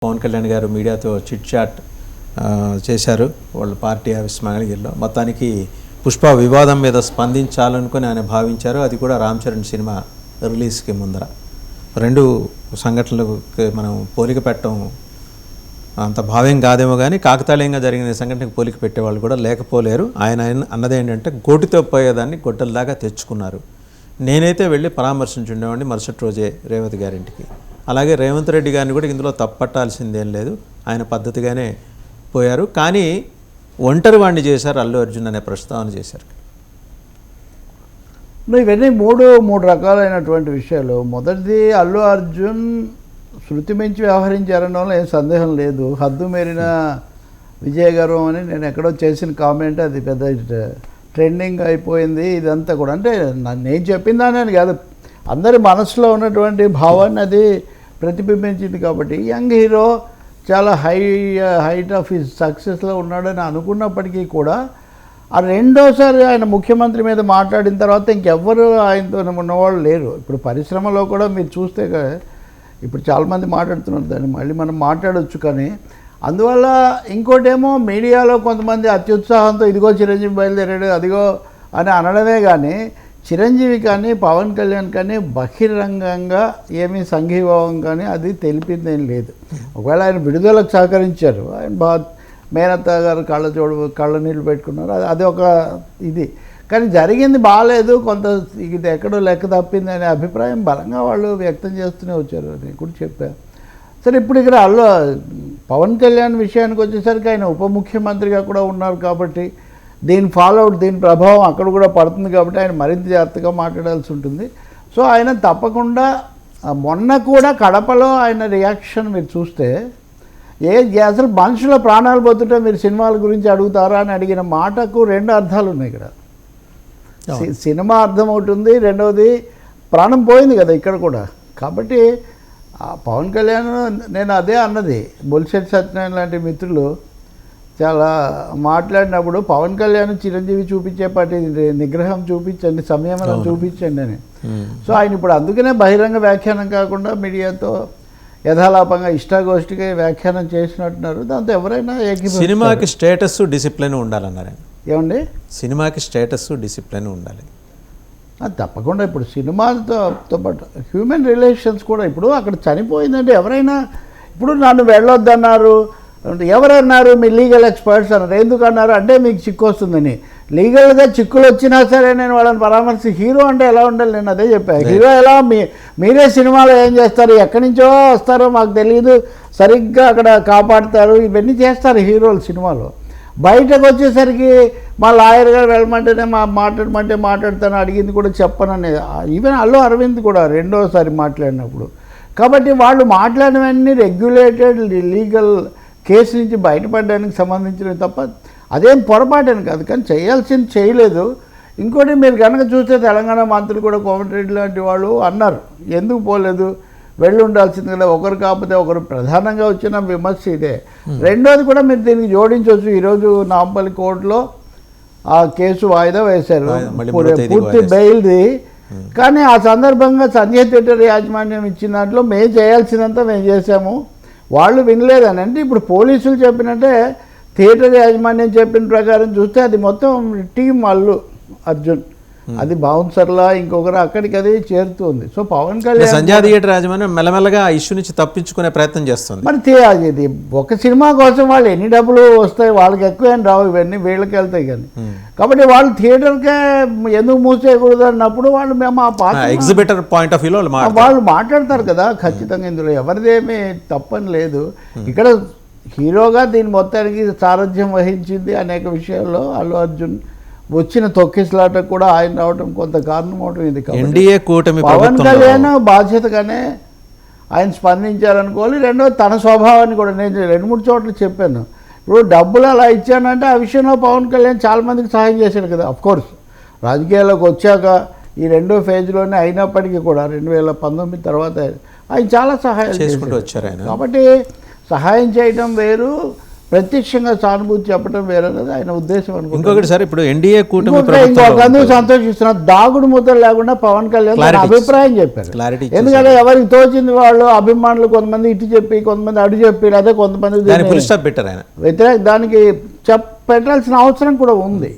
పవన్ కళ్యాణ్ గారు మీడియాతో chit chat చేశారు వాళ్ళ పార్టీ ఆఫీస్ మంగళగిరిలో. మొత్తానికి పుష్ప వివాదం మీద స్పందించాలనుకుని ఆయన భావించారు. అది కూడా రామ్ చరణ్ సినిమా రిలీజ్కి ముందర. రెండు సంఘటనలకు మనం పోలిక పెట్టడం అంత భావ్యం కాదేమో కానీ కాకతాళీయంగా జరిగిన సంఘటనకు పోలిక పెట్టేవాళ్ళు కూడా లేకపోలేరు. ఆయన అన్నది ఏంటంటే గోటితో పోయేదాన్ని గొడ్డల్లాగా తెచ్చుకున్నారు. నేనైతే వెళ్ళి పరామర్శించుండేవాడిని మరుసటి రోజే రేవంత్ గారింటికి. అలాగే రేవంత్ రెడ్డి గారిని కూడా ఇందులో తప్పట్టాల్సిందేం లేదు, ఆయన పద్ధతిగానే పోయారు. కానీ ఒంటరి వాడిని చేశారు అల్లు అర్జున్ అనే ప్రస్తావన చేశారు. ఇవన్నీ మూడు రకాలైనటువంటి విషయాలు. మొదటిది, అల్లు అర్జున్ శృతి మించి వ్యవహరించారనడంలో ఏం సందేహం లేదు. హద్దు మీరిన విజయగర్వం అని నేను ఎక్కడో చేసిన కామెంట్ అది పెద్ద ట్రెండింగ్ అయిపోయింది. ఇదంతా కూడా అంటే నేను చెప్పిందానని కాదు, అందరి మనసులో ఉన్నటువంటి భావాన్ని అది ప్రతిబింబించింది. కాబట్టి యంగ్ హీరో చాలా హైట్ ఆఫ్ హిస్ సక్సెస్లో ఉన్నాడని అనుకున్నప్పటికీ కూడా ఆ రెండోసారి ఆయన ముఖ్యమంత్రి మీద మాట్లాడిన తర్వాత ఇంకెవ్వరు ఆయనతో ఉన్నవాళ్ళు లేరు. ఇప్పుడు పరిశ్రమలో కూడా మీరు చూస్తే ఇప్పుడు చాలామంది మాట్లాడుతున్నారు, దాన్ని మళ్ళీ మనం మాట్లాడవచ్చు. కానీ అందువల్ల ఇంకోటేమో మీడియాలో కొంతమంది అత్యుత్సాహంతో ఇదిగో చిరంజీవి బయలుదేరాడు అదిగో అని అనడమే కానీ చిరంజీవి కానీ పవన్ కళ్యాణ్ కానీ బహిరంగంగా ఏమీ సంఘీభావం కానీ అది తెలిపిందేం లేదు. ఒకవేళ ఆయన విడుదలకు సహకరించారు, ఆయన మేనత్త గారు కళ్ళ నీళ్ళు పెట్టుకున్నారు, అది ఒక ఇది. కానీ జరిగింది బాగాలేదు, కొంత ఇది ఎక్కడో లెక్క తప్పింది అనే అభిప్రాయం బలంగా వాళ్ళు వ్యక్తం చేస్తూనే వచ్చారు. నేను కూడా చెప్పాను. సరే, ఇప్పుడు ఇక్కడ పవన్ కళ్యాణ్ విషయానికి వచ్చేసరికి ఆయన ఉప ముఖ్యమంత్రిగా కూడా ఉన్నారు కాబట్టి దీని ఫాలోఅవుట్, దీని ప్రభావం అక్కడ కూడా పడుతుంది కాబట్టి ఆయన మరింత జాగ్రత్తగా మాట్లాడాల్సి ఉంటుంది. సో ఆయన తప్పకుండా మొన్న కూడా కడపలో ఆయన రియాక్షన్ మీరు చూస్తే అసలు మనుషుల ప్రాణాలు పోతుంటే మీరు సినిమాల గురించి అడుగుతారా అని అడిగిన మాటకు రెండు అర్థాలు ఉన్నాయి ఇక్కడ. సినిమా అర్థం అవుతుంది, రెండవది ప్రాణం పోయింది కదా ఇక్కడ కూడా. కాబట్టి పవన్ కళ్యాణ్, నేను అదే అన్నది, బొలిశెట్టి సత్యనారాయణ లాంటి మిత్రులు చాలా మాట్లాడినప్పుడు పవన్ కళ్యాణ్ చిరంజీవి చూపించేపాటి నిగ్రహం చూపించండి, సంయమనం చూపించండి అని. సో ఆయన ఇప్పుడు అందుకనే బహిరంగ వ్యాఖ్యానం కాకుండా మీడియాతో యథాలాపంగా ఇష్టాగోష్ఠిగా వ్యాఖ్యానం చేసినట్టున్నారు. దాంతో ఎవరైనా సినిమాకి స్టేటస్ డిసిప్లిన్ ఉండాలన్నారు. ఏమండి, సినిమాకి స్టేటస్ డిసిప్లిన్ ఉండాలి. అది తప్పకుండా. ఇప్పుడు సినిమాతో పాటు హ్యూమన్ రిలేషన్స్ కూడా, ఇప్పుడు అక్కడ చనిపోయిందంటే ఎవరైనా, ఇప్పుడు నన్ను వెళ్ళొద్దన్నారు, ఎవరన్నారు, మీ లీగల్ ఎక్స్పర్ట్స్ అన్నారు. ఎందుకు అన్నారు అంటే మీకు చిక్కు వస్తుందని. లీగల్గా చిక్కులు వచ్చినా సరే నేను వాళ్ళని పరామర్శి. హీరో అంటే ఎలా ఉండాలి, నేను అదే చెప్పాను. హీరో ఎలా, మీరే సినిమాలో ఏం చేస్తారు, ఎక్కడి నుంచో వస్తారో మాకు తెలియదు, సరిగ్గా అక్కడ కాపాడుతారు, ఇవన్నీ చేస్తారు హీరోలు సినిమాలో. బయటకు వచ్చేసరికి మా లాయర్ గారు వెళ్ళమంటేనే మాట్లాడమంటే మాట్లాడతాను, అడిగింది కూడా చెప్పనని. ఈవెన్ అల్లు అరవింద్ కూడా రెండోసారి మాట్లాడినప్పుడు. కాబట్టి వాళ్ళు మాట్లాడినవన్నీ రెగ్యులేటెడ్ లీగల్ కేసు నుంచి బయటపడడానికి సంబంధించినవి తప్ప అదేం పొరపాటని కాదు. కానీ చేయాల్సింది చేయలేదు. ఇంకోటి మీరు కనుక చూస్తే తెలంగాణ మంత్రులు కూడా కోమటిరెడ్డి లాంటి వాళ్ళు అన్నారు, ఎందుకు పోలేదు, వెళ్ళి ఉండాల్సింది కదా, ఒకరు కాకపోతే ఒకరు. ప్రధానంగా వచ్చిన విమర్శ ఇదే. రెండోది కూడా మీరు దీనికి జోడించవచ్చు. ఈరోజు నాంపల్లి కోర్టులో ఆ కేసు వాయిదా వేశారు, పూర్తి బెయిల్ది. కానీ ఆ సందర్భంగా సంజయ్ థియేటర్ యాజమాన్యం ఇచ్చిన దాంట్లో మేము చేయాల్సిందంతా మేము చేసాము, వాళ్ళు వినలేదని. అంటే ఇప్పుడు పోలీసులు చెప్పినట్టే థియేటర్ యాజమాన్యం చెప్పిన ప్రకారం చూస్తే అది మొత్తం టీం అల్లు అర్జున్, అది బౌన్సర్లా ఇంకొకరు అక్కడికి అది చేరుతుంది. సో పవన్ కళ్యాణ్ సంజయ్ థియేటర్ యాజమాన్యం మెల్లమెల్లగా ఆ ఇష్యూ నుంచి తప్పించుకునే ప్రయత్నం చేస్తుంది. మరి అది ఒక సినిమా కోసం వాళ్ళు ఎన్ని డబ్బులు వస్తాయి, వాళ్ళకి ఎక్కువ ఏం రావు, ఇవన్నీ వీళ్ళకి వెళ్తాయి. కానీ కాబట్టి వాళ్ళు థియేటర్కే ఎందుకు మూసేయకూడదు అన్నప్పుడు వాళ్ళు మేము ఆ పాత్ర ఎగ్జిబిటర్ పాయింట్ ఆఫ్ వ్యూలో వాళ్ళు మాట్లాడతారు కదా. ఖచ్చితంగా ఇందులో ఎవరిదేమీ తప్పని లేదు. ఇక్కడ హీరోగా దీని మొత్తానికి సారథ్యం వహించింది అనేక విషయాల్లో అల్లు అర్జున్. వచ్చిన తొక్కిసలాటకు కూడా ఆయన రావడం కొంత కారణం అవడం ఇది. ఎన్డీఏ కూటమి పవన్ కళ్యాణ్ బాధ్యతగానే ఆయన స్పందించారనుకోవాలి. రెండోది తన స్వభావాన్ని కూడా నేను 2-3 చోట్ల చెప్పాను. ఇప్పుడు డబ్బులు అలా ఇచ్చానంటే ఆ విషయంలో పవన్ కళ్యాణ్ చాలామందికి సహాయం చేశాడు కదా. అఫ్కోర్స్ రాజకీయాల్లోకి వచ్చాక ఈ రెండో ఫేజ్లోనే అయినప్పటికీ కూడా 2019 తర్వాత ఆయన చాలా సహాయం చేసుకుంటూ వచ్చారు ఆయన. కాబట్టి సహాయం చేయడం వేరు, ప్రత్యక్షంగా సానుభూతి చెప్పడం వేరనేది ఆయన ఉద్దేశం అనుకుంటున్నాను. ఇంకొకటి సార్, ఇప్పుడు ఎన్డీఏ కూటమి ఇంకొక సంతోషిస్తున్నా, దాగుడు ముద్దలు లేకుండా పవన్ కళ్యాణ్ తన అభిప్రాయం చెప్పారు. క్లారిటీ ఎందుకంటే ఎవరికి తోచింది వాళ్ళు అభిమానులు కొంతమంది ఇటు చెప్పి, కొంతమంది అటు చెప్పి, లేదా కొంతమంది ఫుల్ స్టాప్ పెట్టారు ఆయన. వ్యతిరేక దానికి పెట్టాల్సిన అవసరం కూడా ఉంది.